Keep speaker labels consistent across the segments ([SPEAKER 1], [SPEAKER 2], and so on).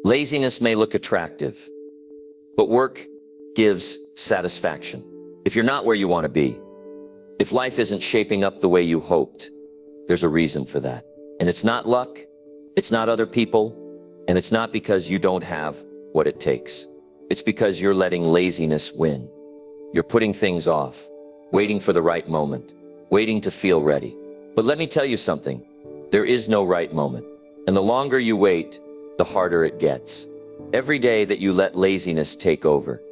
[SPEAKER 1] Laziness may look attractive, but work gives satisfaction. If you're not where you want to be, if life isn't shaping up the way you hoped, there's a reason for that. And it's not luck, it's not other people, and it's not because you don't have what it takes. It's because you're letting laziness win. You're putting things off, waiting for the right moment, waiting to feel ready. But let me tell you something, there is no right moment. And the longer you wait, the harder it gets. Every day that you let laziness take over,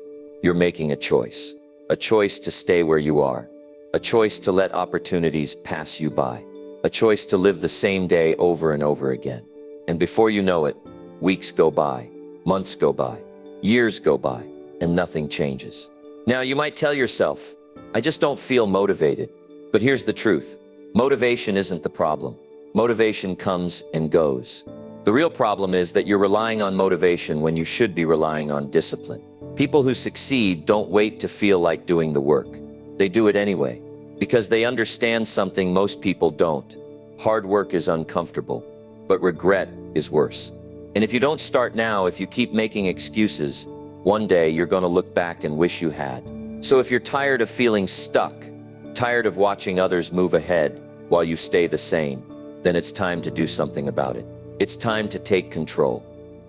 [SPEAKER 1] you're making a choice to stay where you are, a choice to let opportunities pass you by, a choice to live the same day over and over again. And before you know it, weeks go by, months go by, years go by, and nothing changes. Now you might tell yourself, I just don't feel motivated. But here's the truth. Motivation isn't the problem. Motivation comes and goes. The real problem is that you're relying on motivation when you should be relying on discipline. People who succeed don't wait to feel like doing the work. They do it anyway, because they understand something most people don't. Hard work is uncomfortable, but regret is worse. And if you don't start now, if you keep making excuses, one day you're going to look back and wish you had. So if you're tired of feeling stuck, tired of watching others move ahead while you stay the same, then it's time to do something about it. It's time to take control.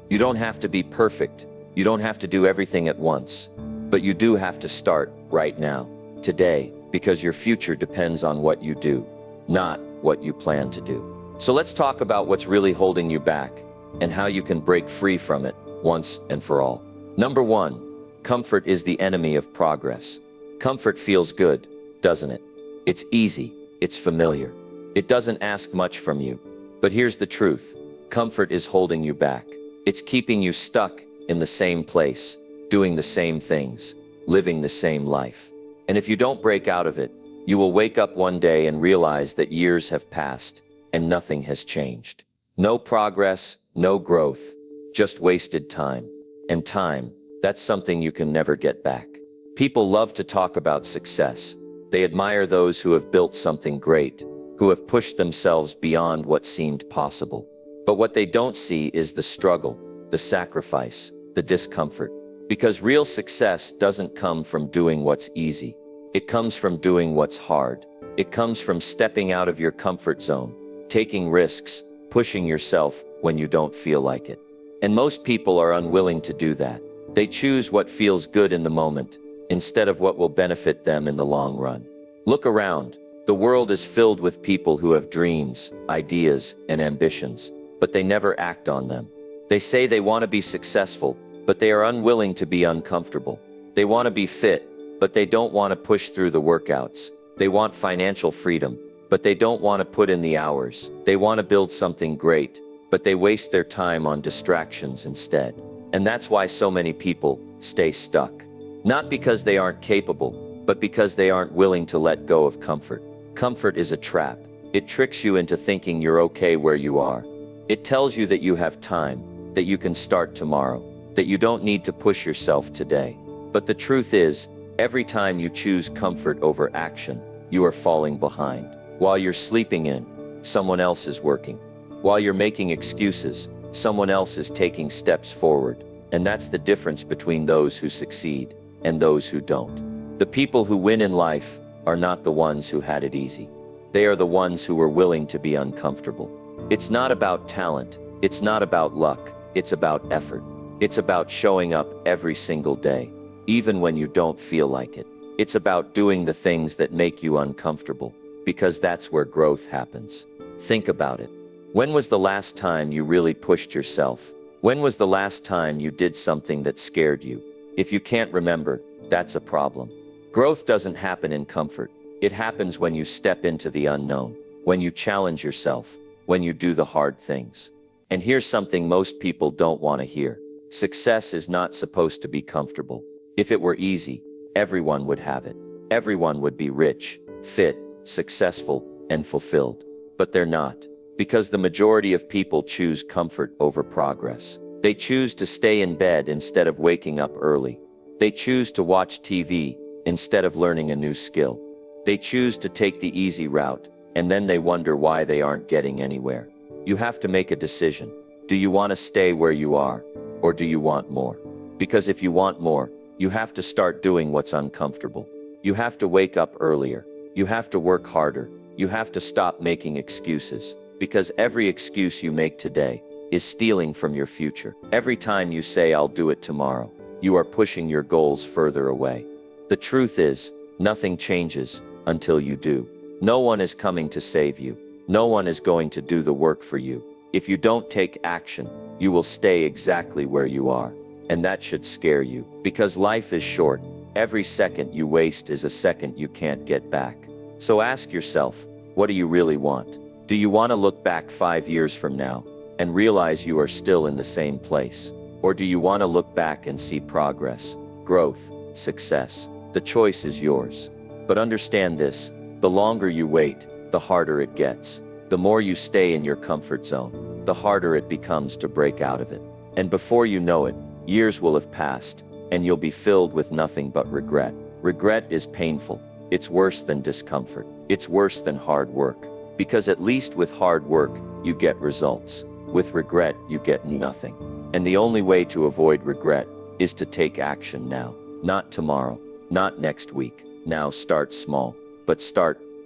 [SPEAKER 1] You don't have to be perfect. You don't have to do everything at once. But you do have to start right now, today, because your future depends on what you do, not what you plan to do. So let's talk about what's really holding you back and how you can break free from it once and for all. Number one, comfort is the enemy of progress. Comfort feels good, doesn't it? It's easy, it's familiar. It doesn't ask much from you. But here's the truth. Comfort is holding you back. It's keeping you stuck in the same place, doing the same things, living the same life. And if you don't break out of it, you will wake up one day and realize that years have passed and nothing has changed. No progress, no growth, just wasted time. And time, that's something you can never get back. People love to talk about success. They admire those who have built something great, who have pushed themselves beyond what seemed possible. But what they don't see is the struggle, the sacrifice, the discomfort. Because real success doesn't come from doing what's easy. It comes from doing what's hard. It comes from stepping out of your comfort zone, taking risks, pushing yourself when you don't feel like it. And most people are unwilling to do that. They choose what feels good in the moment, instead of what will benefit them in the long run. Look around. The world is filled with people who have dreams, ideas, and ambitions, but they never act on them. They say they want to be successful, but they are unwilling to be uncomfortable. They want to be fit, but they don't want to push through the workouts. They want financial freedom, but they don't want to put in the hours. They want to build something great, but they waste their time on distractions instead. And that's why so many people stay stuck. Not because they aren't capable, but because they aren't willing to let go of comfort. Comfort is a trap. It tricks you into thinking you're okay where you are. It tells you that you have time, that you can start tomorrow, that you don't need to push yourself today. But the truth is, every time you choose comfort over action, you are falling behind. While you're sleeping in, someone else is working. While you're making excuses, someone else is taking steps forward. And that's the difference between those who succeed and those who don't. The people who win in life are not the ones who had it easy. They are the ones who were willing to be uncomfortable. It's not about talent. It's not about luck. It's about effort. It's about showing up every single day, even when you don't feel like it. It's about doing the things that make you uncomfortable, because that's where growth happens. Think about it. When was the last time you really pushed yourself? When was the last time you did something that scared you? If you can't remember, that's a problem. Growth doesn't happen in comfort. It happens when you step into the unknown, when you challenge yourself, when you do the hard things. And here's something most people don't want to hear. Success is not supposed to be comfortable. If it were easy, everyone would have it. Everyone would be rich, fit, successful, and fulfilled. But they're not. Because the majority of people choose comfort over progress. They choose to stay in bed instead of waking up early. They choose to watch TV instead of learning a new skill. They choose to take the easy route, and then they wonder why they aren't getting anywhere. You have to make a decision. Do you want to stay where you are, or do you want more? Because if you want more, you have to start doing what's uncomfortable. You have to wake up earlier. You have to work harder. You have to stop making excuses. Because every excuse you make today is stealing from your future. Every time you say, "I'll do it tomorrow," you are pushing your goals further away. The truth is, nothing changes until you do. No one is coming to save you. No one is going to do the work for you. If you don't take action, you will stay exactly where you are. And that should scare you, because life is short. Every second you waste is a second you can't get back. So ask yourself, what do you really want? Do you want to look back 5 years from now and realize you are still in the same place? Or do you want to look back and see progress, growth, success? The choice is yours. But understand this, the longer you wait, the harder it gets. The more you stay in your comfort zone, the harder it becomes to break out of it. And before you know it, years will have passed, and you'll be filled with nothing but regret. Regret is painful. It's worse than discomfort. It's worse than hard work. Because at least with hard work, you get results. With regret, you get nothing. And the only way to avoid regret is to take action now. Not tomorrow, not next week. Now start small. But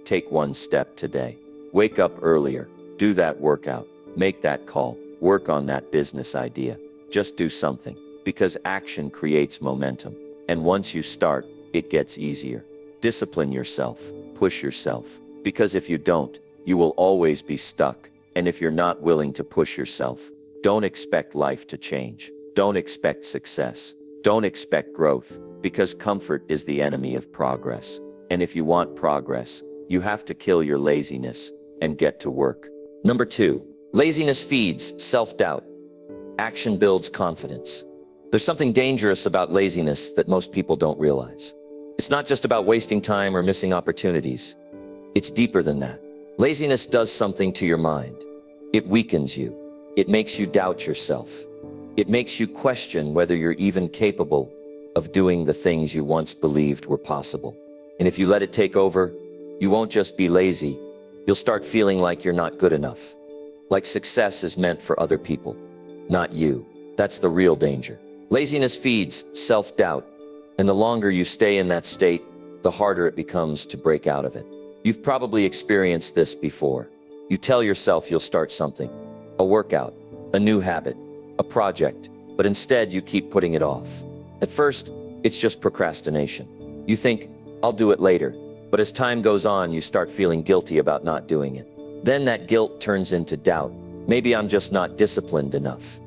[SPEAKER 1] take one step today. Wake up earlier. Do that workout. Make that call. Work on that business idea. Just do something. Because action creates momentum. And once you start, it gets easier. Discipline yourself. Push yourself. Because if you don't, you will always be stuck. And if you're not willing to push yourself, don't expect life to change. Don't expect success. Don't expect growth. Because comfort is the enemy of progress. And if you want progress, you have to kill your laziness and get to work. Number 2, laziness feeds self-doubt. Action builds confidence. There's something dangerous about laziness that most people don't realize. It's not just about wasting time or missing opportunities. It's deeper than that. Laziness does something to your mind. It weakens you. It makes you doubt yourself. It makes you question whether you're even capable of doing the things you once believed were possible. And if you let it take over, you won't just be lazy. You'll start feeling like you're not good enough. Like success is meant for other people, not you. That's the real danger. Laziness feeds self-doubt. And the longer you stay in that state, the harder it becomes to break out of it. You've probably experienced this before. You tell yourself you'll start something, a workout, a new habit, a project, but instead you keep putting it off. At first, it's just procrastination. You think, "I'll do it later." But as time goes on, you start feeling guilty about not doing it. Then that guilt turns into doubt. Maybe I'm just not disciplined enough.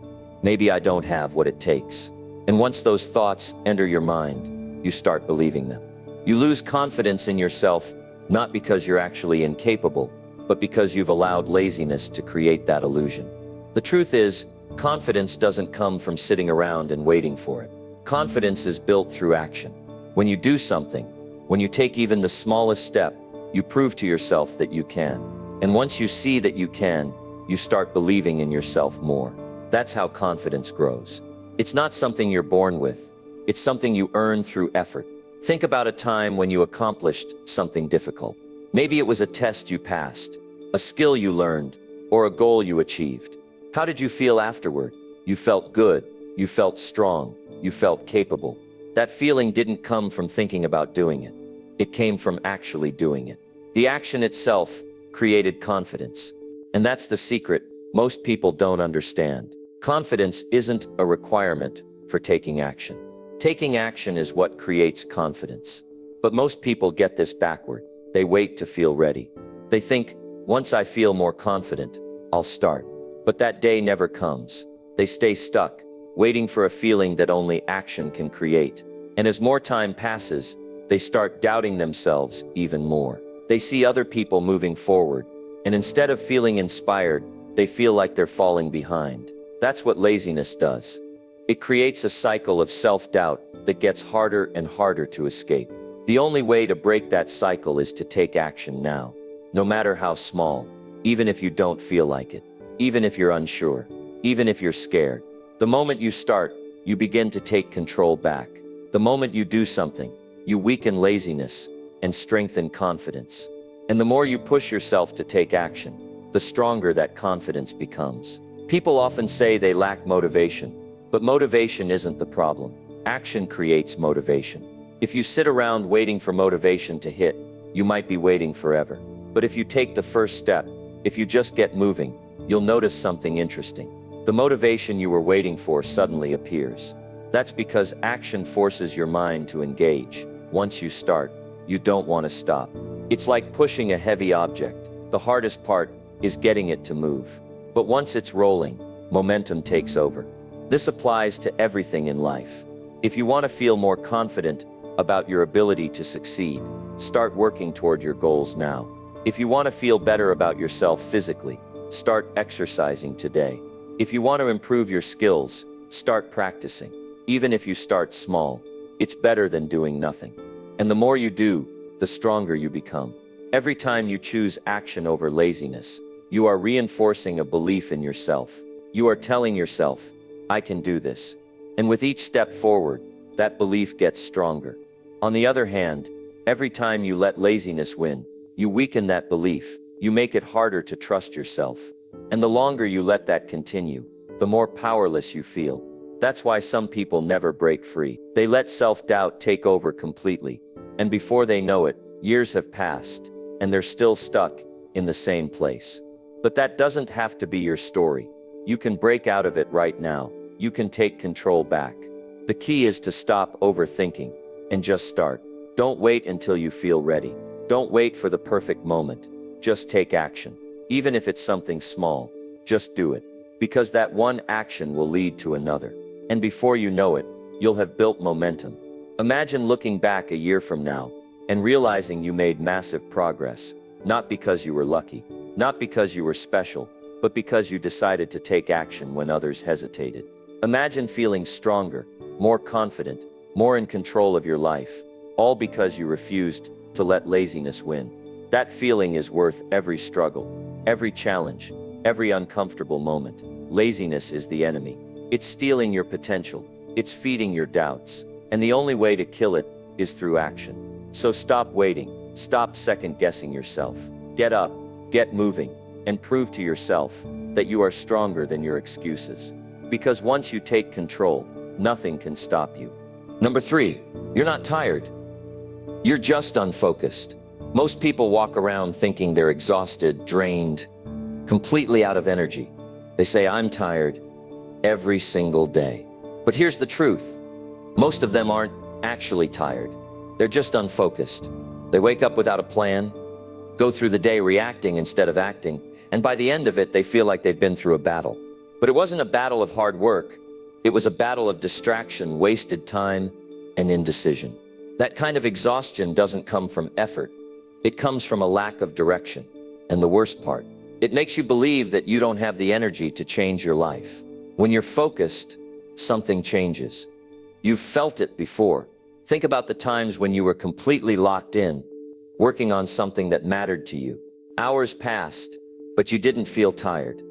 [SPEAKER 1] Maybe I don't have what it takes. And once those thoughts enter your mind, you start believing them. You lose confidence in yourself, not because you're actually incapable, but because you've allowed laziness to create that illusion. The truth is, confidence doesn't come from sitting around and waiting for it. Confidence is built through action. When you do something, when you take even the smallest step, you prove to yourself that you can. And once you see that you can, you start believing in yourself more. That's how confidence grows. It's not something you're born with. It's something you earn through effort. Think about a time when you accomplished something difficult. Maybe it was a test you passed, a skill you learned, or a goal you achieved. How did you feel afterward? You felt good. You felt strong. You felt capable. That feeling didn't come from thinking about doing it. It came from actually doing it. The action itself created confidence. And that's the secret most people don't understand. Confidence isn't a requirement for taking action. Taking action is what creates confidence. But most people get this backward. They wait to feel ready. They think, once I feel more confident, I'll start. But that day never comes. They stay stuck, waiting for a feeling that only action can create. And as more time passes, they start doubting themselves even more. They see other people moving forward, and instead of feeling inspired, they feel like they're falling behind. That's what laziness does. It creates a cycle of self-doubt that gets harder and harder to escape. The only way to break that cycle is to take action now. No matter how small, even if you don't feel like it, even if you're unsure, even if you're scared. The moment you start, you begin to take control back. The moment you do something, you weaken laziness and strengthen confidence. And the more you push yourself to take action, the stronger that confidence becomes. People often say they lack motivation, but motivation isn't the problem. Action creates motivation. If you sit around waiting for motivation to hit, you might be waiting forever. But if you take the first step, if you just get moving, you'll notice something interesting. The motivation you were waiting for suddenly appears. That's because action forces your mind to engage. Once you start, you don't want to stop. It's like pushing a heavy object. The hardest part is getting it to move. But once it's rolling, momentum takes over. This applies to everything in life. If you want to feel more confident about your ability to succeed, start working toward your goals now. If you want to feel better about yourself physically, start exercising today. If you want to improve your skills, start practicing. Even if you start small, it's better than doing nothing. And the more you do, the stronger you become. Every time you choose action over laziness, you are reinforcing a belief in yourself. You are telling yourself, I can do this. And with each step forward, that belief gets stronger. On the other hand, every time you let laziness win, you weaken that belief. You make it harder to trust yourself. And the longer you let that continue, the more powerless you feel. That's why some people never break free. They let self-doubt take over completely. And before they know it, years have passed, and they're still stuck in the same place. But that doesn't have to be your story. You can break out of it right now. You can take control back. The key is to stop overthinking and just start. Don't wait until you feel ready. Don't wait for the perfect moment. Just take action. Even if it's something small, just do it. Because that one action will lead to another. And before you know it, you'll have built momentum. Imagine looking back a year from now and realizing you made massive progress, not because you were lucky, not because you were special, but because you decided to take action when others hesitated. Imagine feeling stronger, more confident, more in control of your life, all because you refused to let laziness win. That feeling is worth every struggle, every challenge, every uncomfortable moment. Laziness is the enemy. It's stealing your potential. It's feeding your doubts. And the only way to kill it is through action. So stop waiting. Stop second-guessing yourself. Get up, get moving, and prove to yourself that you are stronger than your excuses. Because once you take control, nothing can stop you. Number 3, you're not tired. You're just unfocused. Most people walk around thinking they're exhausted, drained, completely out of energy. They say, I'm tired, every single day. But here's the truth. Most of them aren't actually tired. They're just unfocused. They wake up without a plan, go through the day reacting instead of acting, and by the end of it, they feel like they've been through a battle. But it wasn't a battle of hard work. It was a battle of distraction, wasted time, and indecision. That kind of exhaustion doesn't come from effort. It comes from a lack of direction. And the worst part, it makes you believe that you don't have the energy to change your life. When you're focused, something changes. You've felt it before. Think about the times when you were completely locked in, working on something that mattered to you. Hours passed, but you didn't feel tired.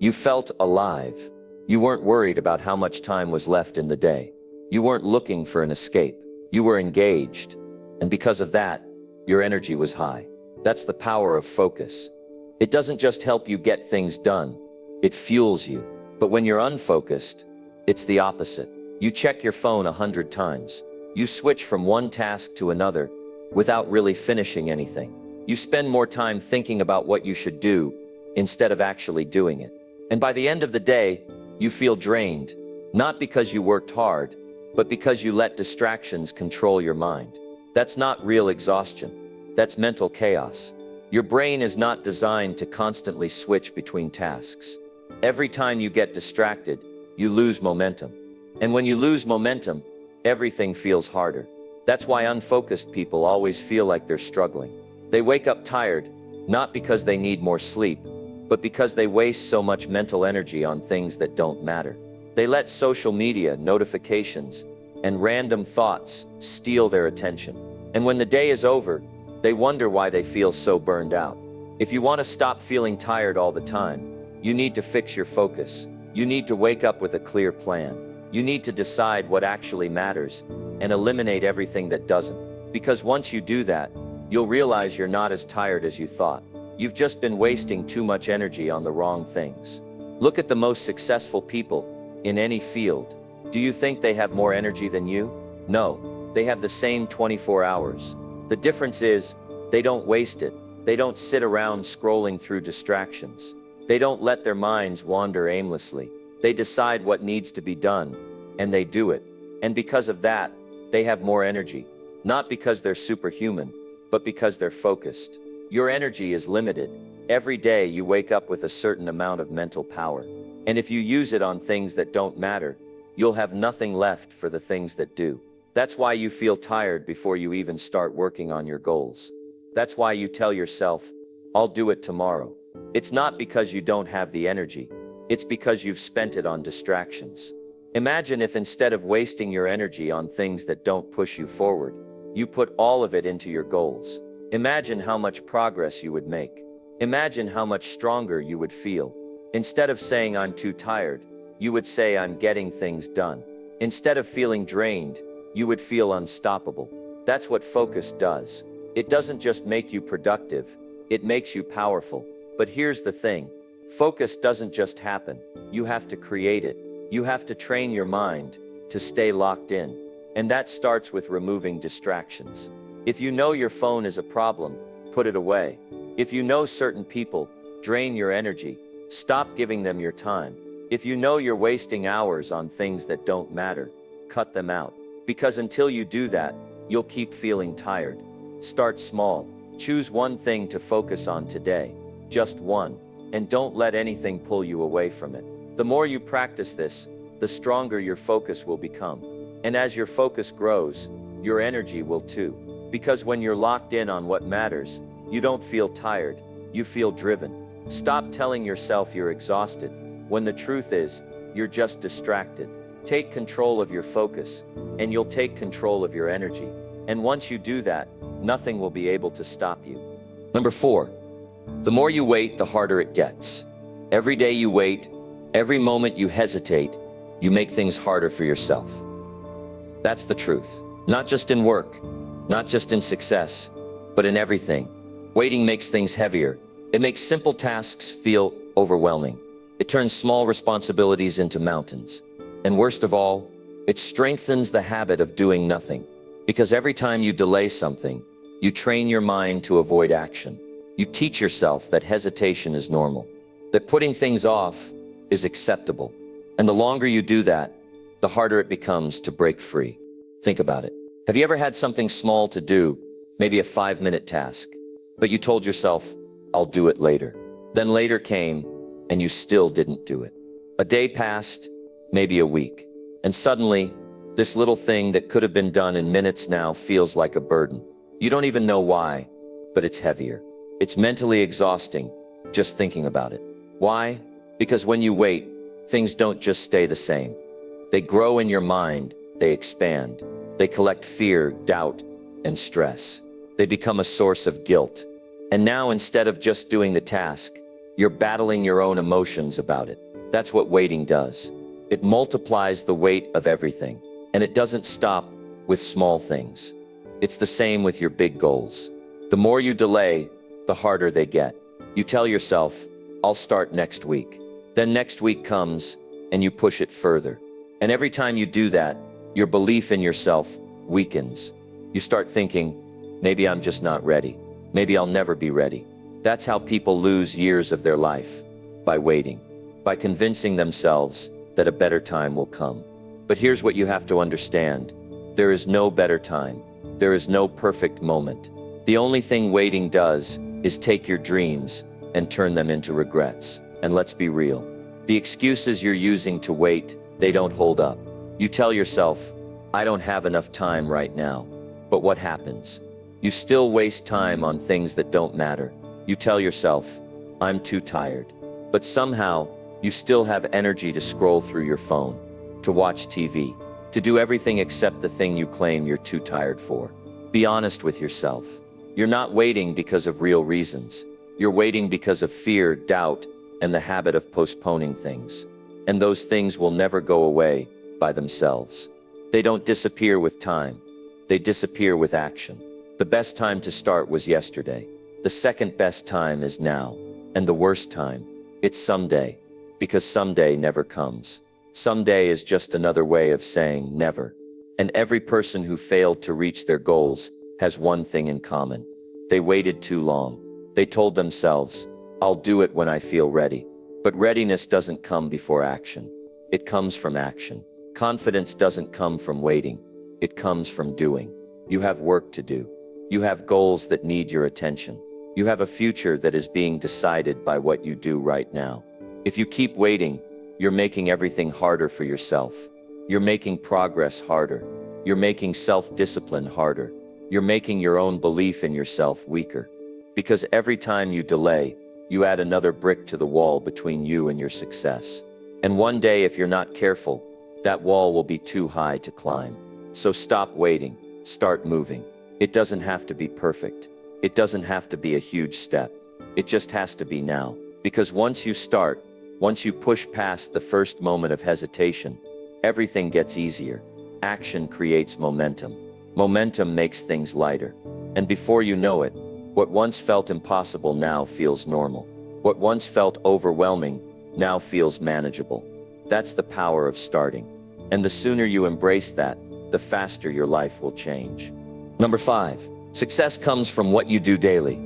[SPEAKER 1] You felt alive. You weren't worried about how much time was left in the day. You weren't looking for an escape. You were engaged. And because of that, your energy was high. That's the power of focus. It doesn't just help you get things done. It fuels you. But when you're unfocused, it's the opposite. You check your phone 100 times. You switch from one task to another without really finishing anything. You spend more time thinking about what you should do instead of actually doing it. And by the end of the day, you feel drained, not because you worked hard, but because you let distractions control your mind. That's not real exhaustion. That's mental chaos. Your brain is not designed to constantly switch between tasks. Every time you get distracted, you lose momentum. And when you lose momentum, everything feels harder. That's why unfocused people always feel like they're struggling. They wake up tired, not because they need more sleep, but because they waste so much mental energy on things that don't matter. They let social media, notifications, and random thoughts steal their attention. And when the day is over, they wonder why they feel so burned out. If you want to stop feeling tired all the time, you need to fix your focus. You need to wake up with a clear plan. You need to decide what actually matters and eliminate everything that doesn't. Because once you do that, you'll realize you're not as tired as you thought. You've just been wasting too much energy on the wrong things. Look at the most successful people in any field. Do you think they have more energy than you? No, they have the same 24 hours. The difference is, they don't waste it. They don't sit around scrolling through distractions. They don't let their minds wander aimlessly. They decide what needs to be done, and they do it. And because of that, they have more energy. Not because they're superhuman, but because they're focused. Your energy is limited. Every day you wake up with a certain amount of mental power. And if you use it on things that don't matter, you'll have nothing left for the things that do. That's why you feel tired before you even start working on your goals. That's why you tell yourself, I'll do it tomorrow. It's not because you don't have the energy. It's because you've spent it on distractions. Imagine if instead of wasting your energy on things that don't push you forward, you put all of it into your goals. Imagine how much progress you would make. Imagine how much stronger you would feel. Instead of saying I'm too tired, you would say I'm getting things done. Instead of feeling drained, you would feel unstoppable. That's what focus does. It doesn't just make you productive, it makes you powerful. But here's the thing, focus doesn't just happen. You have to create it. You have to train your mind to stay locked in. And that starts with removing distractions. If you know your phone is a problem, put it away. If you know certain people drain your energy, stop giving them your time. If you know you're wasting hours on things that don't matter, cut them out. Because until you do that, you'll keep feeling tired. Start small. Choose one thing to focus on today. Just one. And don't let anything pull you away from it. The more you practice this, the stronger your focus will become. And as your focus grows, your energy will too. Because when you're locked in on what matters, you don't feel tired, you feel driven. Stop telling yourself you're exhausted, when the truth is, you're just distracted. Take control of your focus, and you'll take control of your energy. And once you do that, nothing will be able to stop you. Number 4, the more you wait, the harder it gets. Every day you wait, every moment you hesitate, you make things harder for yourself. That's the truth. Not just in work, not just in success, but in everything. Waiting makes things heavier. It makes simple tasks feel overwhelming. It turns small responsibilities into mountains. And worst of all, it strengthens the habit of doing nothing. Because every time you delay something, you train your mind to avoid action. You teach yourself that hesitation is normal, that putting things off is acceptable. And the longer you do that, the harder it becomes to break free. Think about it. Have you ever had something small to do, maybe a 5-minute task, but you told yourself, I'll do it later. Then later came, and you still didn't do it. A day passed, maybe a week, and suddenly, this little thing that could have been done in minutes now feels like a burden. You don't even know why, but it's heavier. It's mentally exhausting, just thinking about it. Why? Because when you wait, things don't just stay the same. They grow in your mind, they expand. They collect fear, doubt, and stress. They become a source of guilt. And now instead of just doing the task, you're battling your own emotions about it. That's what waiting does. It multiplies the weight of everything. And it doesn't stop with small things. It's the same with your big goals. The more you delay, the harder they get. You tell yourself, I'll start next week. Then next week comes, and you push it further. And every time you do that, your belief in yourself weakens. You start thinking, maybe I'm just not ready. Maybe I'll never be ready. That's how people lose years of their life. By waiting. By convincing themselves that a better time will come. But here's what you have to understand. There is no better time. There is no perfect moment. The only thing waiting does is take your dreams and turn them into regrets. And let's be real. The excuses you're using to wait, they don't hold up. You tell yourself, I don't have enough time right now. But what happens? You still waste time on things that don't matter. You tell yourself, I'm too tired. But somehow, you still have energy to scroll through your phone, to watch TV, to do everything except the thing you claim you're too tired for. Be honest with yourself. You're not waiting because of real reasons. You're waiting because of fear, doubt, and the habit of postponing things. And those things will never go away by themselves. They don't disappear with time. They disappear with action. The best time to start was yesterday. The second best time is now. And the worst time, it's someday. Because someday never comes. Someday is just another way of saying never. And every person who failed to reach their goals has one thing in common. They waited too long. They told themselves, I'll do it when I feel ready. But readiness doesn't come before action. It comes from action. Confidence doesn't come from waiting. It comes from doing. You have work to do. You have goals that need your attention. You have a future that is being decided by what you do right now. If you keep waiting, you're making everything harder for yourself. You're making progress harder. You're making self-discipline harder. You're making your own belief in yourself weaker. Because every time you delay, you add another brick to the wall between you and your success. And one day, if you're not careful, that wall will be too high to climb. So stop waiting. Start moving. It doesn't have to be perfect. It doesn't have to be a huge step. It just has to be now. Because once you start, once you push past the first moment of hesitation, everything gets easier. Action creates momentum. Momentum makes things lighter. And before you know it, what once felt impossible now feels normal. What once felt overwhelming now feels manageable. That's the power of starting. And the sooner you embrace that, the faster your life will change. Number 5, success comes from what you do daily,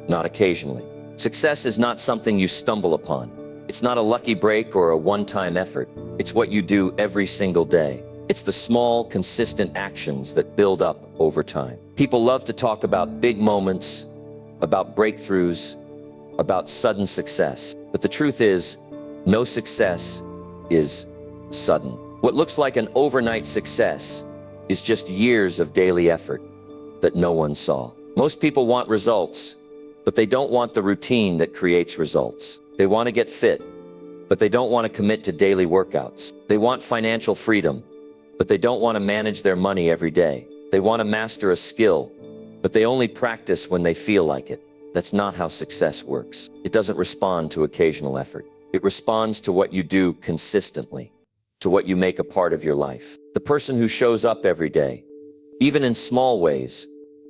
[SPEAKER 1] not occasionally. Success is not something you stumble upon. It's not a lucky break or a one-time effort. It's what you do every single day. It's the small, consistent actions that build up over time. People love to talk about big moments, about breakthroughs, about sudden success. But the truth is, no success is sudden. What looks like an overnight success is just years of daily effort that no one saw. Most people want results, but they don't want the routine that creates results. They want to get fit, but they don't want to commit to daily workouts. They want financial freedom, but they don't want to manage their money every day. They want to master a skill, but they only practice when they feel like it. That's not how success works. It doesn't respond to occasional effort. It responds to what you do consistently, to what you make a part of your life. The person who shows up every day, even in small ways,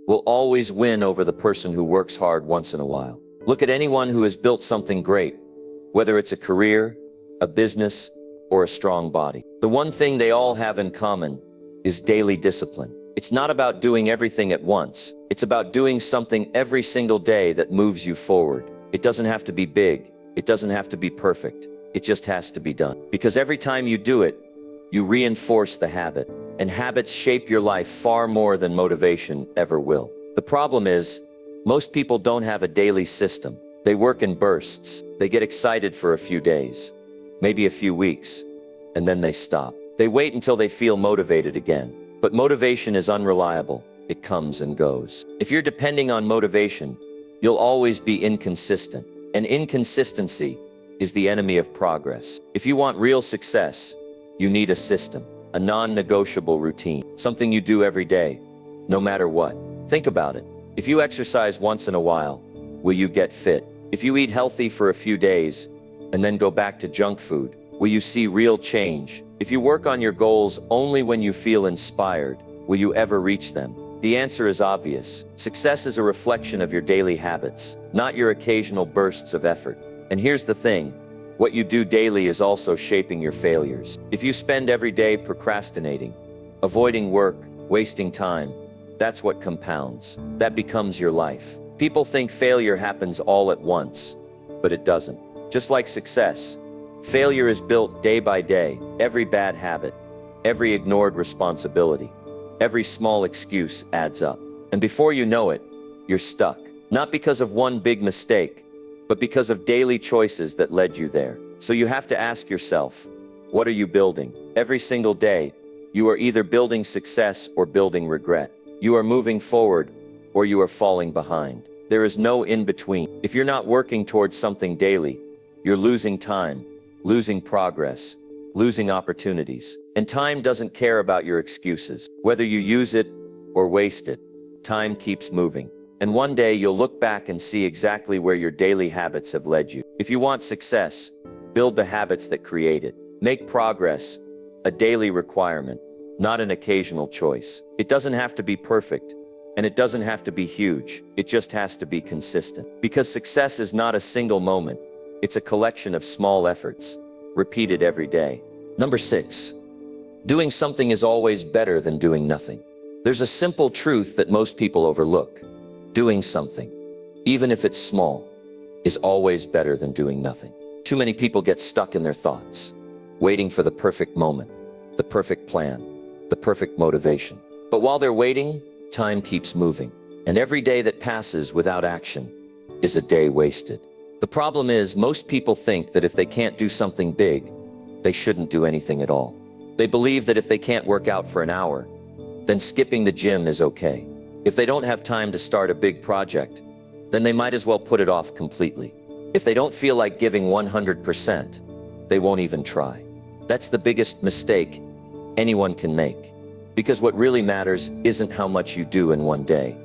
[SPEAKER 1] will always win over the person who works hard once in a while. Look at anyone who has built something great, whether it's a career, a business, or a strong body. The one thing they all have in common is daily discipline. It's not about doing everything at once. It's about doing something every single day that moves you forward. It doesn't have to be big. It doesn't have to be perfect. It just has to be done. Because every time you do it, you reinforce the habit. And habits shape your life far more than motivation ever will. The problem is, most people don't have a daily system. They work in bursts. They get excited for a few days, maybe a few weeks, and then they stop. They wait until they feel motivated again. But motivation is unreliable. It comes and goes. If you're depending on motivation, you'll always be inconsistent. And inconsistency is the enemy of progress. If you want real success, you need a system, a non-negotiable routine, something you do every day, no matter what. Think about it. If you exercise once in a while, will you get fit? If you eat healthy for a few days and then go back to junk food, will you see real change? If you work on your goals only when you feel inspired, will you ever reach them? The answer is obvious. Success is a reflection of your daily habits, not your occasional bursts of effort. And here's the thing, what you do daily is also shaping your failures. If you spend every day procrastinating, avoiding work, wasting time, that's what compounds. That becomes your life. People think failure happens all at once, but it doesn't. Just like success, failure is built day by day. Every bad habit, every ignored responsibility, every small excuse adds up. And before you know it, you're stuck. Not because of one big mistake, but because of daily choices that led you there. So you have to ask yourself, what are you building? Every single day, you are either building success or building regret. You are moving forward or you are falling behind. There is no in between. If you're not working towards something daily, you're losing time, losing progress, losing opportunities. And time doesn't care about your excuses. Whether you use it or waste it, time keeps moving. And one day you'll look back and see exactly where your daily habits have led you. If you want success, build the habits that create it. Make progress a daily requirement, not an occasional choice. It doesn't have to be perfect, and it doesn't have to be huge. It just has to be consistent. Because success is not a single moment. It's a collection of small efforts, repeated every day. Number 6. Doing something is always better than doing nothing. There's a simple truth that most people overlook. Doing something, even if it's small, is always better than doing nothing. Too many people get stuck in their thoughts, waiting for the perfect moment, the perfect plan, the perfect motivation. But while they're waiting, time keeps moving. And every day that passes without action is a day wasted. The problem is, most people think that if they can't do something big, they shouldn't do anything at all. They believe that if they can't work out for an hour, then skipping the gym is okay. If they don't have time to start a big project, then they might as well put it off completely. If they don't feel like giving 100%, they won't even try. That's the biggest mistake anyone can make. Because what really matters isn't how much you do in one day.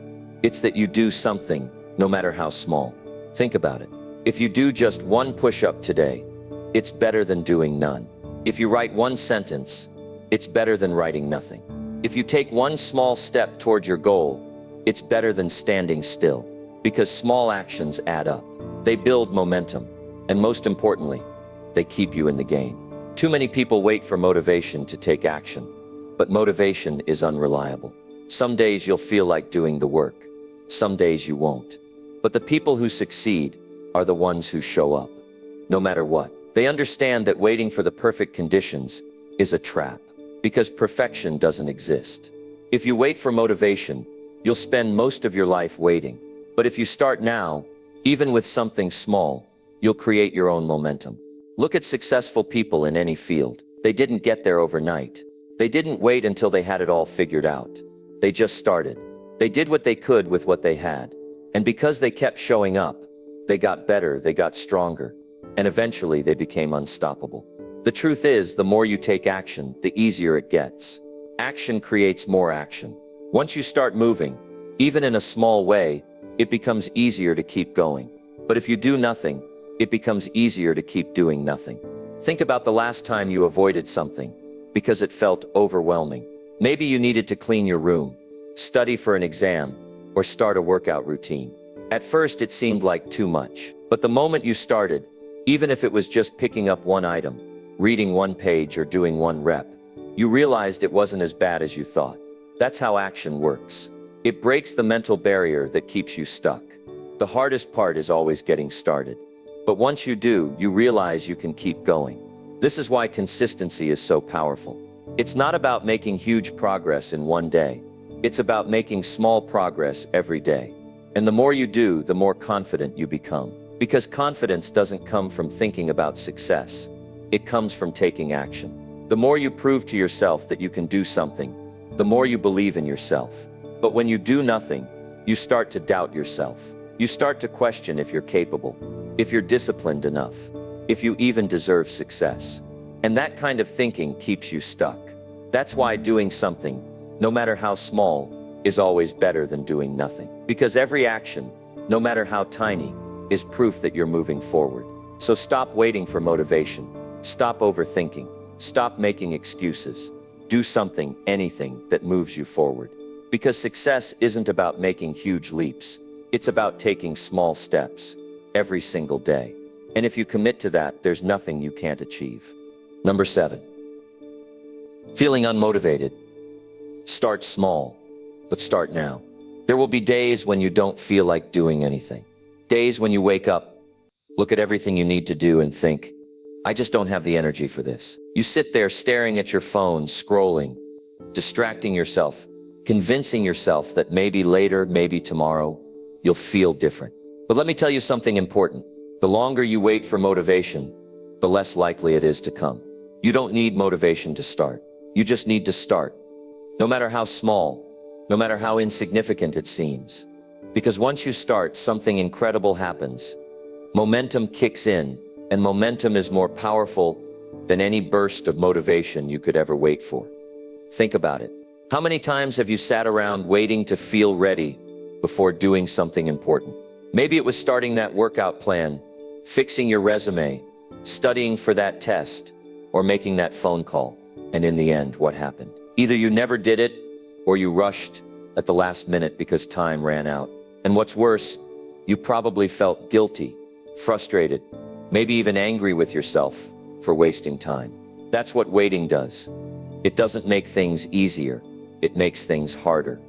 [SPEAKER 1] It's that you do something, no matter how small. Think about it. If you do just one push-up today, it's better than doing none. If you write one sentence, it's better than writing nothing. If you take one small step toward your goal, it's better than standing still. Because small actions add up. They build momentum. And most importantly, they keep you in the game. Too many people wait for motivation to take action. But motivation is unreliable. Some days you'll feel like doing the work. Some days you won't. But the people who succeed are the ones who show up, no matter what. They understand that waiting for the perfect conditions is a trap, because perfection doesn't exist. If you wait for motivation, you'll spend most of your life waiting. But if you start now, even with something small, you'll create your own momentum. Look at successful people in any field. They didn't get there overnight. They didn't wait until they had it all figured out. They just started. They did what they could with what they had. And because they kept showing up, they got better, they got stronger, and eventually they became unstoppable. The truth is, the more you take action, the easier it gets. Action creates more action. Once you start moving, even in a small way, it becomes easier to keep going. But if you do nothing, it becomes easier to keep doing nothing. Think about the last time you avoided something because it felt overwhelming. Maybe you needed to clean your room, study for an exam, or start a workout routine. At first it seemed like too much. But the moment you started, even if it was just picking up one item, reading one page, or doing one rep, you realized it wasn't as bad as you thought. That's how action works. It breaks the mental barrier that keeps you stuck. The hardest part is always getting started. But once you do, you realize you can keep going. This is why consistency is so powerful. It's not about making huge progress in one day. It's about making small progress every day. And the more you do, the more confident you become. Because confidence doesn't come from thinking about success. It comes from taking action. The more you prove to yourself that you can do something, the more you believe in yourself. But when you do nothing, you start to doubt yourself. You start to question if you're capable, if you're disciplined enough, if you even deserve success. And that kind of thinking keeps you stuck. That's why doing something, no matter how small, is always better than doing nothing. Because every action, no matter how tiny, is proof that you're moving forward. So stop waiting for motivation. Stop overthinking. Stop making excuses. Do something, anything, that moves you forward. Because success isn't about making huge leaps. It's about taking small steps every single day. And if you commit to that, there's nothing you can't achieve. Number 7. Feeling unmotivated. Start small, but start now. There will be days when you don't feel like doing anything. Days when you wake up, look at everything you need to do and think, I just don't have the energy for this. You sit there staring at your phone, scrolling, distracting yourself, convincing yourself that maybe later, maybe tomorrow, you'll feel different. But let me tell you something important. The longer you wait for motivation, the less likely it is to come. You don't need motivation to start. You just need to start. No matter how small, no matter how insignificant it seems. Because once you start, something incredible happens. Momentum kicks in, and momentum is more powerful than any burst of motivation you could ever wait for. Think about it. How many times have you sat around waiting to feel ready before doing something important? Maybe it was starting that workout plan, fixing your resume, studying for that test, or making that phone call. And in the end, what happened? Either you never did it, or you rushed at the last minute because time ran out. And what's worse, you probably felt guilty, frustrated, maybe even angry with yourself for wasting time. That's what waiting does. It doesn't make things easier. It makes things harder.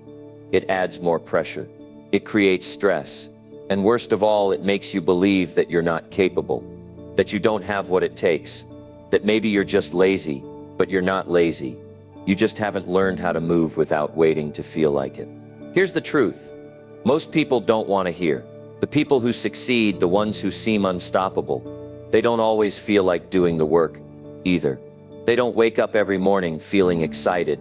[SPEAKER 1] It adds more pressure. It creates stress. And worst of all, it makes you believe that you're not capable, that you don't have what it takes, that maybe you're just lazy, but you're not lazy. You just haven't learned how to move without waiting to feel like it. Here's the truth. Most people don't want to hear. The people who succeed, the ones who seem unstoppable, they don't always feel like doing the work either. They don't wake up every morning feeling excited,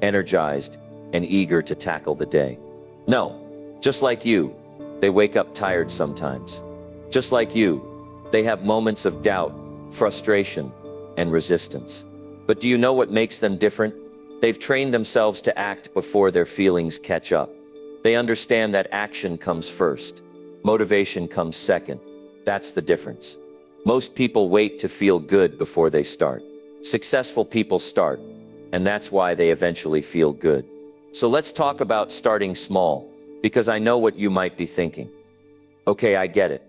[SPEAKER 1] energized, and eager to tackle the day. No, just like you, they wake up tired sometimes. Just like you, they have moments of doubt, frustration, and resistance. But do you know what makes them different? They've trained themselves to act before their feelings catch up. They understand that action comes first. Motivation comes second. That's the difference. Most people wait to feel good before they start. Successful people start, and that's why they eventually feel good. So let's talk about starting small, because I know what you might be thinking. Okay, I get it.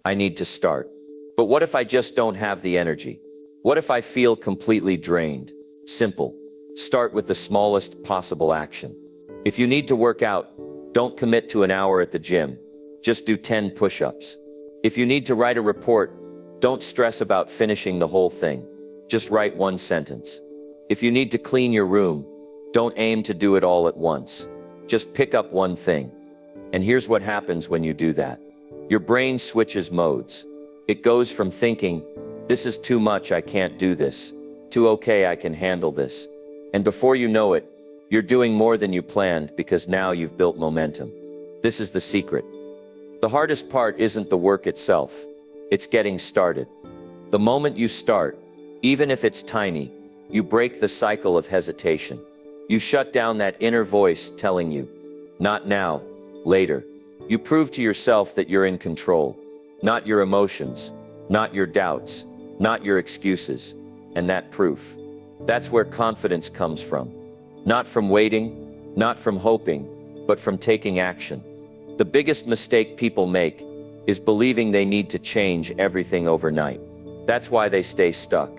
[SPEAKER 1] I need to start. But what if I just don't have the energy? What if I feel completely drained? Simple. Start with the smallest possible action. If you need to work out, don't commit to an hour at the gym. Just do 10 push-ups. If you need to write a report, don't stress about finishing the whole thing. Just write one sentence. If you need to clean your room, don't aim to do it all at once. Just pick up one thing. And here's what happens when you do that. Your brain switches modes. It goes from thinking, "This is too much, I can't do this," to "Okay, I can handle this." And before you know it, you're doing more than you planned because now you've built momentum. This is the secret. The hardest part isn't the work itself. It's getting started. The moment you start, even if it's tiny, you break the cycle of hesitation. You shut down that inner voice telling you, "Not now, later." You prove to yourself that you're in control, not your emotions, not your doubts, not your excuses. And that proof, that's where confidence comes from. Not from waiting, not from hoping, but from taking action. The biggest mistake people make is believing they need to change everything overnight. That's why they stay stuck.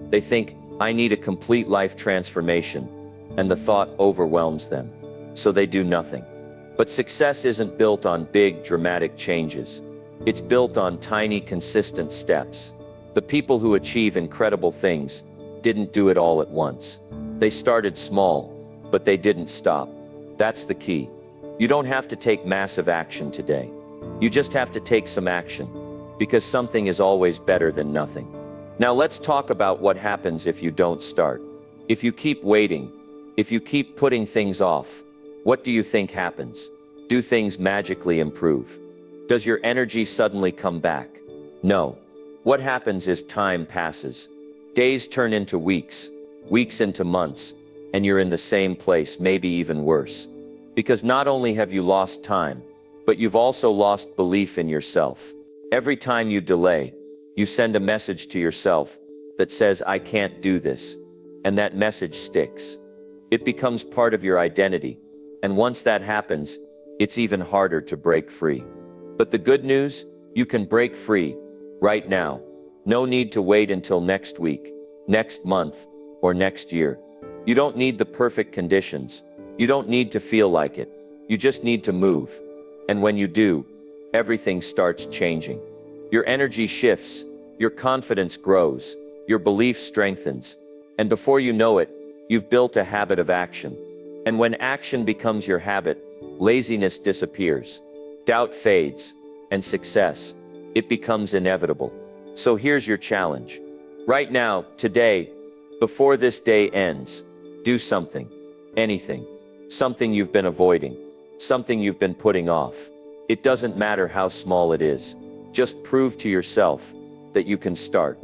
[SPEAKER 1] They think, "I need a complete life transformation," and the thought overwhelms them. So they do nothing. But success isn't built on big, dramatic changes. It's built on tiny, consistent steps. The people who achieve incredible things didn't do it all at once. They started small, but they didn't stop. That's the key. You don't have to take massive action today. You just have to take some action, because something is always better than nothing. Now let's talk about what happens if you don't start. If you keep waiting, if you keep putting things off, what do you think happens? Do things magically improve? Does your energy suddenly come back? No. What happens is time passes. Days turn into weeks, weeks into months, and you're in the same place, maybe even worse. Because not only have you lost time, but you've also lost belief in yourself. Every time you delay, you send a message to yourself that says, "I can't do this." And that message sticks. It becomes part of your identity. And once that happens, it's even harder to break free. But the good news, you can break free right now. No need to wait until next week, next month, or next year. You don't need the perfect conditions. You don't need to feel like it. You just need to move. And when you do, everything starts changing. Your energy shifts, your confidence grows, your belief strengthens, and before you know it, you've built a habit of action. And when action becomes your habit, laziness disappears, doubt fades, and success, it becomes inevitable. So here's your challenge. Right now, today, before this day ends, do something, anything, something you've been avoiding, something you've been putting off. It doesn't matter how small it is. Just prove to yourself that you can start.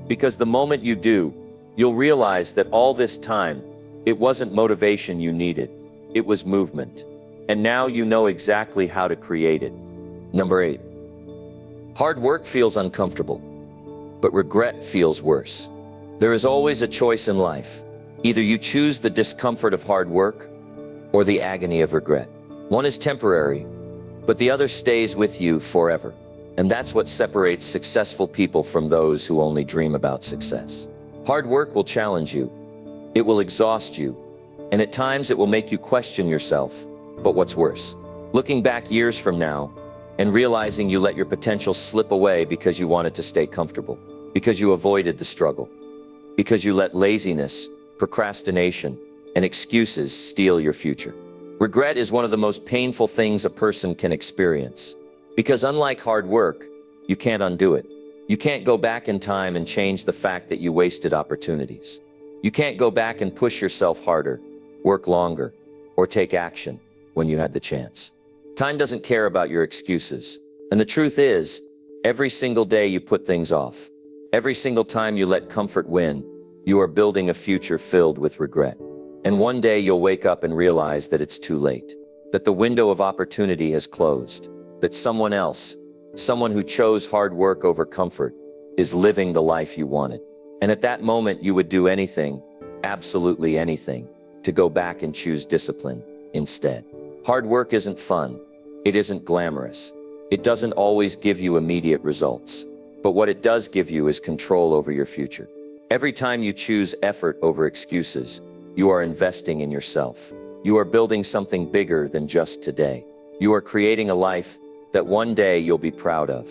[SPEAKER 1] Because the moment you do, you'll realize that all this time, it wasn't motivation you needed, it was movement. And now you know exactly how to create it. Number 8. Hard work feels uncomfortable, but regret feels worse. There is always a choice in life. Either you choose the discomfort of hard work or the agony of regret. One is temporary, but the other stays with you forever. And that's what separates successful people from those who only dream about success. Hard work will challenge you. It will exhaust you. And at times it will make you question yourself. But what's worse? Looking back years from now and realizing you let your potential slip away because you wanted to stay comfortable, because you avoided the struggle, because you let laziness, procrastination, and excuses steal your future. Regret is one of the most painful things a person can experience. Because unlike hard work, you can't undo it. You can't go back in time and change the fact that you wasted opportunities. You can't go back and push yourself harder, work longer, or take action when you had the chance. Time doesn't care about your excuses. And the truth is, every single day you put things off, every single time you let comfort win, you are building a future filled with regret. And one day you'll wake up and realize that it's too late, that the window of opportunity has closed, that someone else, someone who chose hard work over comfort, is living the life you wanted. And at that moment you would do anything, absolutely anything, to go back and choose discipline instead. Hard work isn't fun. It isn't glamorous. It doesn't always give you immediate results. But what it does give you is control over your future. Every time you choose effort over excuses, you are investing in yourself. You are building something bigger than just today. You are creating a life that one day you'll be proud of.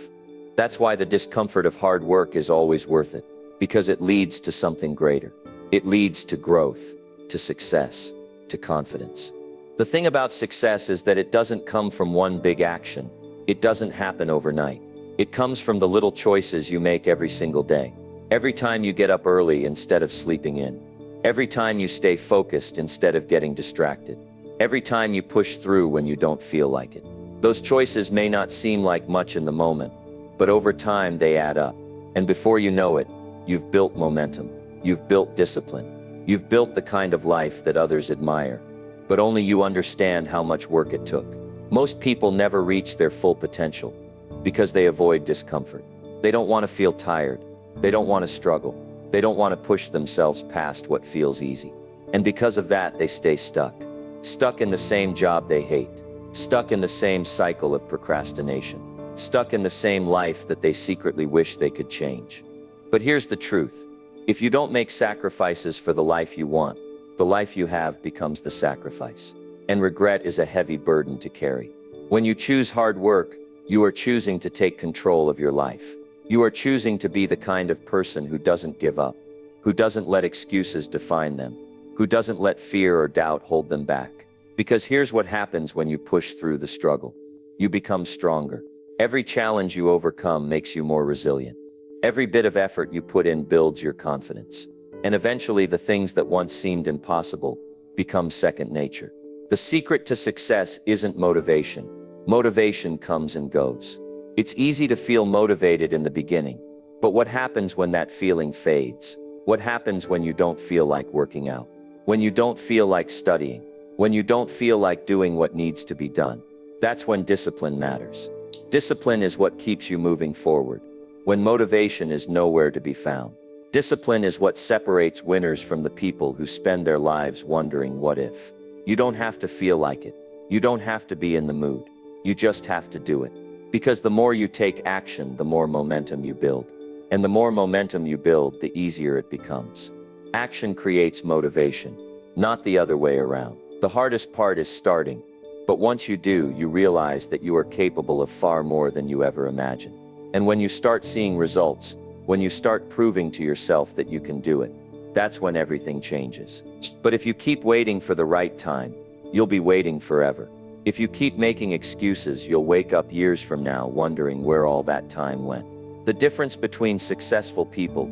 [SPEAKER 1] That's why the discomfort of hard work is always worth it, because it leads to something greater. It leads to growth, to success, to confidence. The thing about success is that it doesn't come from one big action. It doesn't happen overnight. It comes from the little choices you make every single day. Every time you get up early instead of sleeping in. Every time you stay focused instead of getting distracted. Every time you push through when you don't feel like it. Those choices may not seem like much in the moment, but over time they add up. And before you know it, you've built momentum. You've built discipline. You've built the kind of life that others admire. But only you understand how much work it took. Most people never reach their full potential because they avoid discomfort. They don't want to feel tired. They don't want to struggle. They don't want to push themselves past what feels easy. And because of that, they stay stuck. Stuck in the same job they hate. Stuck in the same cycle of procrastination. Stuck in the same life that they secretly wish they could change. But here's the truth. If you don't make sacrifices for the life you want, the life you have becomes the sacrifice. And regret is a heavy burden to carry. When you choose hard work, you are choosing to take control of your life. You are choosing to be the kind of person who doesn't give up, who doesn't let excuses define them, who doesn't let fear or doubt hold them back. Because here's what happens when you push through the struggle. You become stronger. Every challenge you overcome makes you more resilient. Every bit of effort you put in builds your confidence. And eventually the things that once seemed impossible become second nature. The secret to success isn't motivation. Motivation comes and goes. It's easy to feel motivated in the beginning, but what happens when that feeling fades? What happens when you don't feel like working out? When you don't feel like studying? When you don't feel like doing what needs to be done? That's when discipline matters. Discipline is what keeps you moving forward, when motivation is nowhere to be found. Discipline is what separates winners from the people who spend their lives wondering what if. You don't have to feel like it. You don't have to be in the mood. You just have to do it. Because the more you take action, the more momentum you build. And the more momentum you build, the easier it becomes. Action creates motivation, not the other way around. The hardest part is starting. But once you do, you realize that you are capable of far more than you ever imagined. And when you start seeing results, when you start proving to yourself that you can do it, that's when everything changes. But if you keep waiting for the right time, you'll be waiting forever. If you keep making excuses, you'll wake up years from now wondering where all that time went. The difference between successful people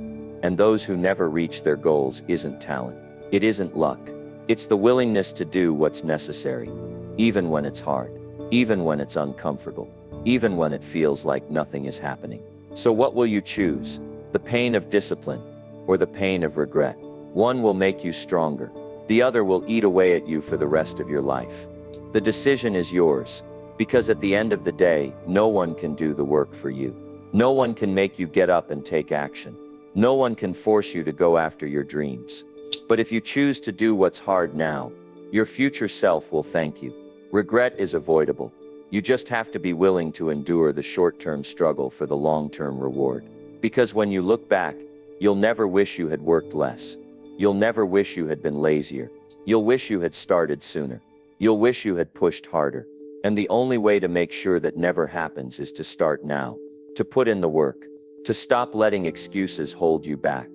[SPEAKER 1] and those who never reach their goals isn't talent. It isn't luck. It's the willingness to do what's necessary, even when it's hard, even when it's uncomfortable, even when it feels like nothing is happening. So what will you choose? The pain of discipline or the pain of regret? One will make you stronger. The other will eat away at you for the rest of your life. The decision is yours, because at the end of the day, no one can do the work for you. No one can make you get up and take action. No one can force you to go after your dreams. But if you choose to do what's hard now, your future self will thank you. Regret is avoidable. You just have to be willing to endure the short-term struggle for the long-term reward. Because when you look back, you'll never wish you had worked less. You'll never wish you had been lazier. You'll wish you had started sooner. You'll wish you had pushed harder. And the only way to make sure that never happens is to start now. To put in the work. To stop letting excuses hold you back.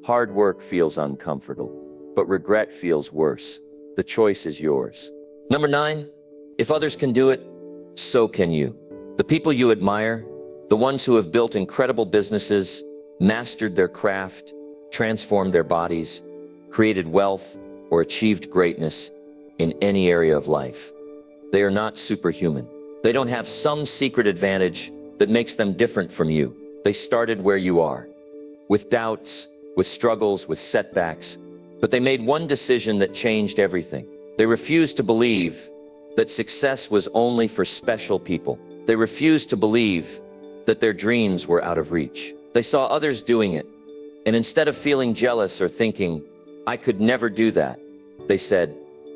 [SPEAKER 1] Hard work feels uncomfortable, but regret feels worse. The choice is yours. Number 9, if others can do it, so can you. The people you admire, the ones who have built incredible businesses, mastered their craft, transformed their bodies, created wealth, or achieved greatness in any area of life. They are not superhuman. They don't have some secret advantage that makes them different from you. They started where you are, with doubts, with struggles, with setbacks, but they made one decision that changed everything. They refused to believe that success was only for special people. They refused to believe that their dreams were out of reach. They saw others doing it, and instead of feeling jealous or thinking, I could never do that, they said,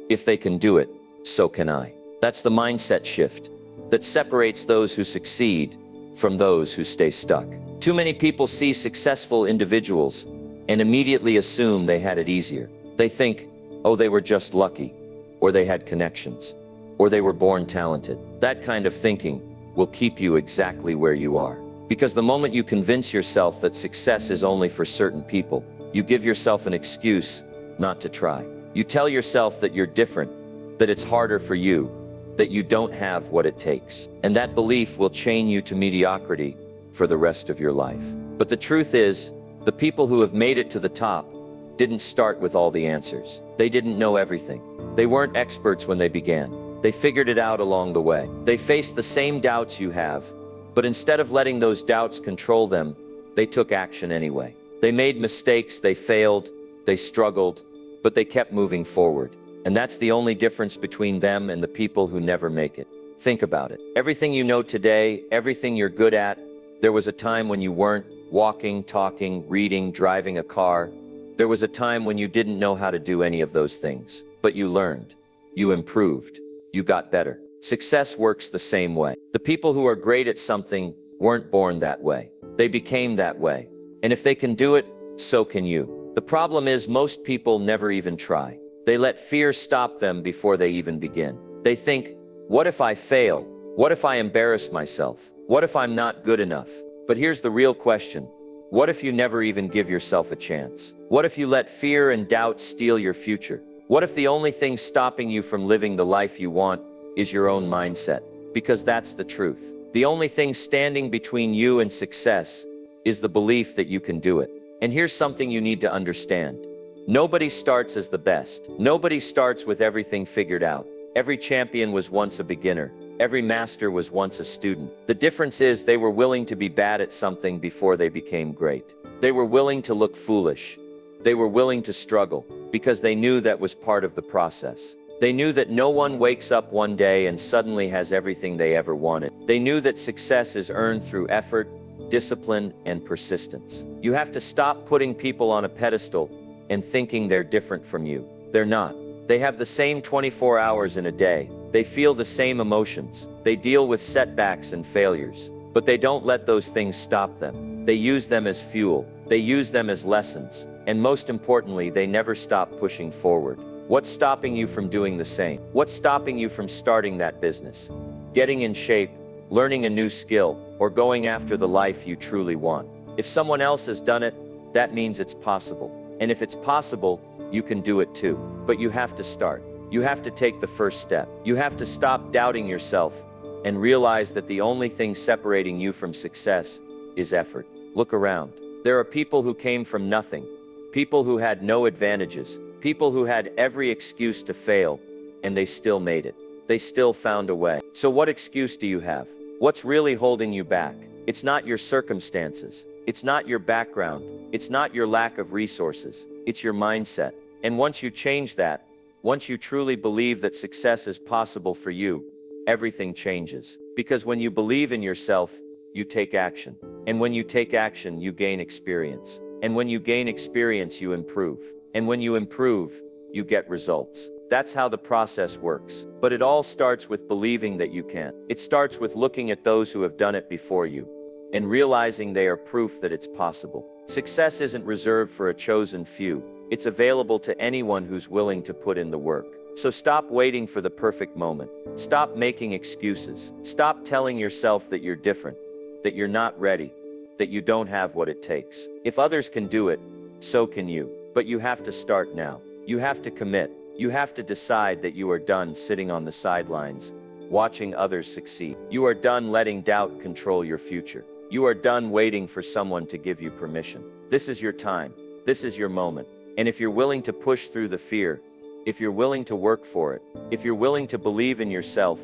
[SPEAKER 1] if they can do it, so can I. That's the mindset shift that separates those who succeed from those who stay stuck. Too many people see successful individuals and immediately assume they had it easier. They think, oh, they were just lucky, or they had connections, or they were born talented. That kind of thinking will keep you exactly where you are. Because the moment you convince yourself that success is only for certain people, you give yourself an excuse not to try. You tell yourself that you're different, that it's harder for you, that you don't have what it takes. And that belief will chain you to mediocrity for the rest of your life. But the truth is, the people who have made it to the top didn't start with all the answers. They didn't know everything. They weren't experts when they began. They figured it out along the way. They faced the same doubts you have, but instead of letting those doubts control them, they took action anyway. They made mistakes, they failed, they struggled, but they kept moving forward. And that's the only difference between them and the people who never make it. Think about it. Everything you know today, everything you're good at, there was a time when you weren't. Walking, talking, reading, driving a car. There was a time when you didn't know how to do any of those things. But you learned. You improved. You got better. Success works the same way. The people who are great at something weren't born that way. They became that way. And if they can do it, so can you. The problem is most people never even try. They let fear stop them before they even begin. They think, what if I fail? What if I embarrass myself? What if I'm not good enough? But here's the real question. What if you never even give yourself a chance? What if you let fear and doubt steal your future? What if the only thing stopping you from living the life you want is your own mindset? Because that's the truth. The only thing standing between you and success is the belief that you can do it. And here's something you need to understand. Nobody starts as the best. Nobody starts with everything figured out. Every champion was once a beginner. Every master was once a student. The difference is they were willing to be bad at something before they became great. They were willing to look foolish. They were willing to struggle because they knew that was part of the process. They knew that no one wakes up one day and suddenly has everything they ever wanted. They knew that success is earned through effort, discipline, and persistence. You have to stop putting people on a pedestal and thinking they're different from you. They're not. They have the same 24 hours in a day. They feel the same emotions. They deal with setbacks and failures. But they don't let those things stop them. They use them as fuel. They use them as lessons. And most importantly, they never stop pushing forward. What's stopping you from doing the same? What's stopping you from starting that business? Getting in shape, learning a new skill, or going after the life you truly want? If someone else has done it, that means it's possible. And if it's possible, you can do it too. But you have to start. You have to take the first step. You have to stop doubting yourself and realize that the only thing separating you from success is effort. Look around. There are people who came from nothing, people who had no advantages, people who had every excuse to fail, and they still made it. They still found a way. So what excuse do you have? What's really holding you back? It's not your circumstances. It's not your background. It's not your lack of resources. It's your mindset. And once you change that, once you truly believe that success is possible for you, everything changes. Because when you believe in yourself, you take action. And when you take action, you gain experience. And when you gain experience, you improve. And when you improve, you get results. That's how the process works. But it all starts with believing that you can. It starts with looking at those who have done it before you and realizing they are proof that it's possible. Success isn't reserved for a chosen few. It's available to anyone who's willing to put in the work. So stop waiting for the perfect moment. Stop making excuses. Stop telling yourself that you're different, that you're not ready, that you don't have what it takes. If others can do it, so can you. But you have to start now. You have to commit. You have to decide that you are done sitting on the sidelines, watching others succeed. You are done letting doubt control your future. You are done waiting for someone to give you permission. This is your time. This is your moment. And if you're willing to push through the fear, if you're willing to work for it, if you're willing to believe in yourself,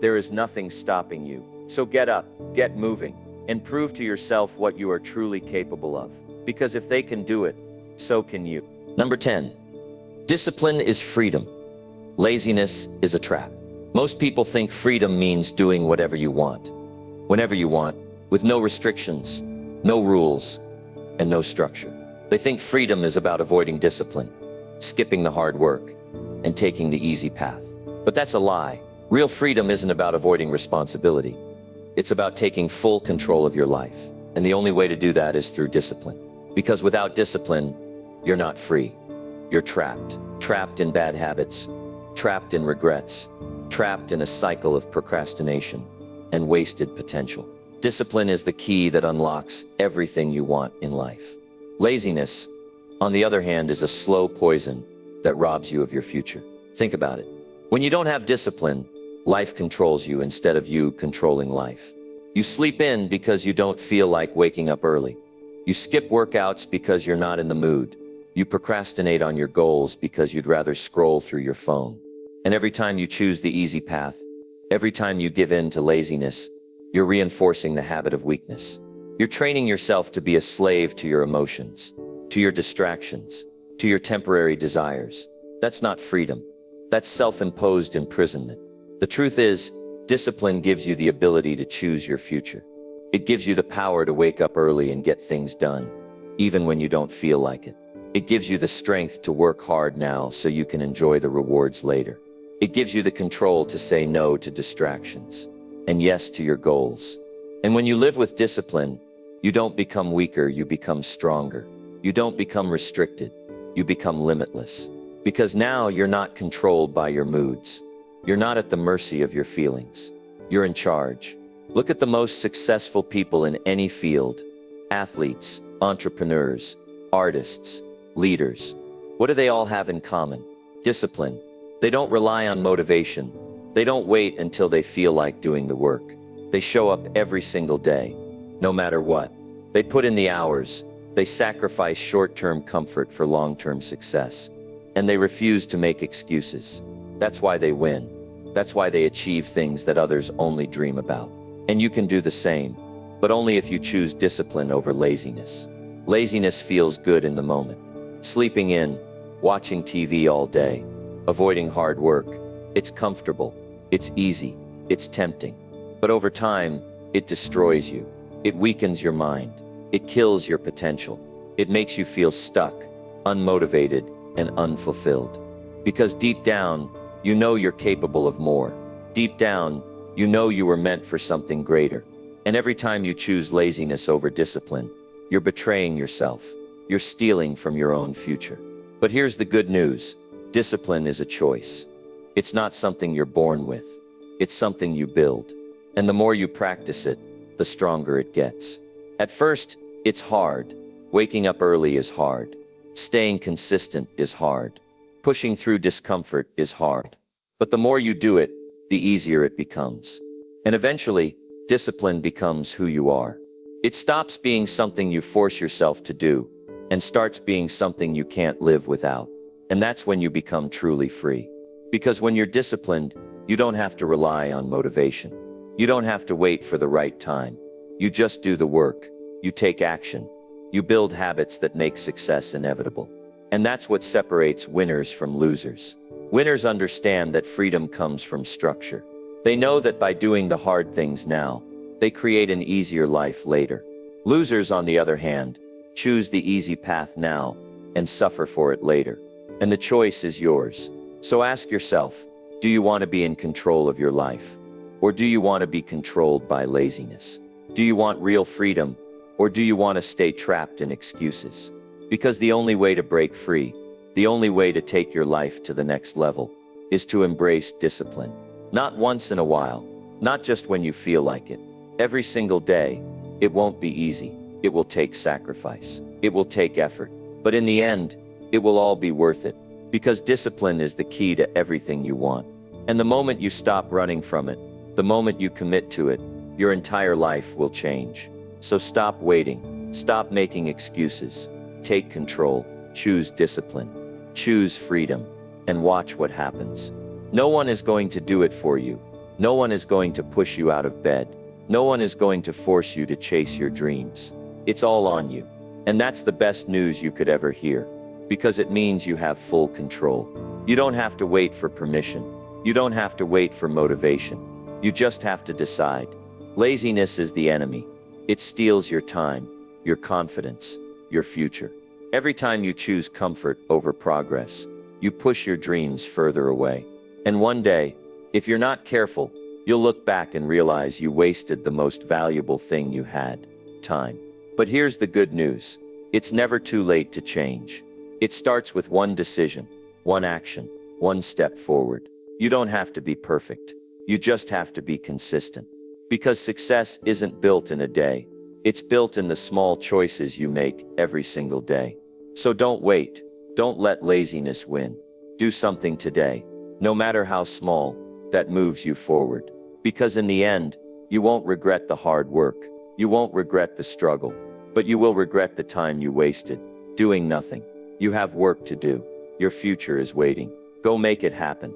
[SPEAKER 1] there is nothing stopping you. So get up, get moving, and prove to yourself what you are truly capable of. Because if they can do it, so can you. Number 10. Discipline is freedom. Laziness is a trap. Most people think freedom means doing whatever you want, whenever you want, with no restrictions, no rules, and no structure. They think freedom is about avoiding discipline, skipping the hard work, and taking the easy path. But that's a lie. Real freedom isn't about avoiding responsibility. It's about taking full control of your life. And the only way to do that is through discipline. Because without discipline, you're not free. You're trapped. Trapped in bad habits, trapped in regrets, trapped in a cycle of procrastination and wasted potential. Discipline is the key that unlocks everything you want in life. Laziness, on the other hand, is a slow poison that robs you of your future. Think about it. When you don't have discipline, life controls you instead of you controlling life. You sleep in because you don't feel like waking up early. You skip workouts because you're not in the mood. You procrastinate on your goals because you'd rather scroll through your phone. And every time you choose the easy path, every time you give in to laziness, you're reinforcing the habit of weakness. You're training yourself to be a slave to your emotions, to your distractions, to your temporary desires. That's not freedom. That's self-imposed imprisonment. The truth is, discipline gives you the ability to choose your future. It gives you the power to wake up early and get things done, even when you don't feel like it. It gives you the strength to work hard now so you can enjoy the rewards later. It gives you the control to say no to distractions and yes to your goals. And when you live with discipline, you don't become weaker, you become stronger. You don't become restricted, you become limitless. Because now you're not controlled by your moods. You're not at the mercy of your feelings. You're in charge. Look at the most successful people in any field: athletes, entrepreneurs, artists, leaders. What do they all have in common? Discipline. They don't rely on motivation. They don't wait until they feel like doing the work. They show up every single day, no matter what. They put in the hours. They sacrifice short-term comfort for long-term success. And they refuse to make excuses. That's why they win. That's why they achieve things that others only dream about. And you can do the same, but only if you choose discipline over laziness. Laziness feels good in the moment. Sleeping in, watching TV all day, avoiding hard work. It's comfortable, it's easy, it's tempting. But over time, it destroys you. It weakens your mind. It kills your potential. It makes you feel stuck, unmotivated, and unfulfilled. Because deep down, you know you're capable of more. Deep down, you know you were meant for something greater. And every time you choose laziness over discipline, you're betraying yourself. You're stealing from your own future. But here's the good news. Discipline is a choice. It's not something you're born with. It's something you build. And the more you practice it, the stronger it gets. At first, it's hard. Waking up early is hard. Staying consistent is hard. Pushing through discomfort is hard. But the more you do it, the easier it becomes. And eventually, discipline becomes who you are. It stops being something you force yourself to do and starts being something you can't live without. And that's when you become truly free. Because when you're disciplined, you don't have to rely on motivation. You don't have to wait for the right time. You just do the work. You take action. You build habits that make success inevitable. And that's what separates winners from losers. Winners understand that freedom comes from structure. They know that by doing the hard things now, they create an easier life later. Losers, on the other hand, choose the easy path now and suffer for it later. And the choice is yours. So ask yourself, do you want to be in control of your life? Or do you want to be controlled by laziness? Do you want real freedom? Or do you want to stay trapped in excuses? Because the only way to break free, the only way to take your life to the next level, is to embrace discipline. Not once in a while, not just when you feel like it. Every single day. It won't be easy. It will take sacrifice. It will take effort. But in the end, it will all be worth it. Because discipline is the key to everything you want. And the moment you stop running from it, the moment you commit to it, your entire life will change. So stop waiting. Stop making excuses. Take control. Choose discipline. Choose freedom. And watch what happens. No one is going to do it for you. No one is going to push you out of bed. No one is going to force you to chase your dreams. It's all on you. And that's the best news you could ever hear. Because it means you have full control. You don't have to wait for permission. You don't have to wait for motivation. You just have to decide. Laziness is the enemy. It steals your time, your confidence, your future. Every time you choose comfort over progress, you push your dreams further away. And one day, if you're not careful, you'll look back and realize you wasted the most valuable thing you had, time. But here's the good news. It's never too late to change. It starts with one decision, one action, one step forward. You don't have to be perfect. You just have to be consistent. Because success isn't built in a day. It's built in the small choices you make every single day. So don't wait. Don't let laziness win. Do something today, no matter how small, that moves you forward. Because in the end, you won't regret the hard work. You won't regret the struggle. But you will regret the time you wasted, doing nothing. You have work to do. Your future is waiting. Go make it happen.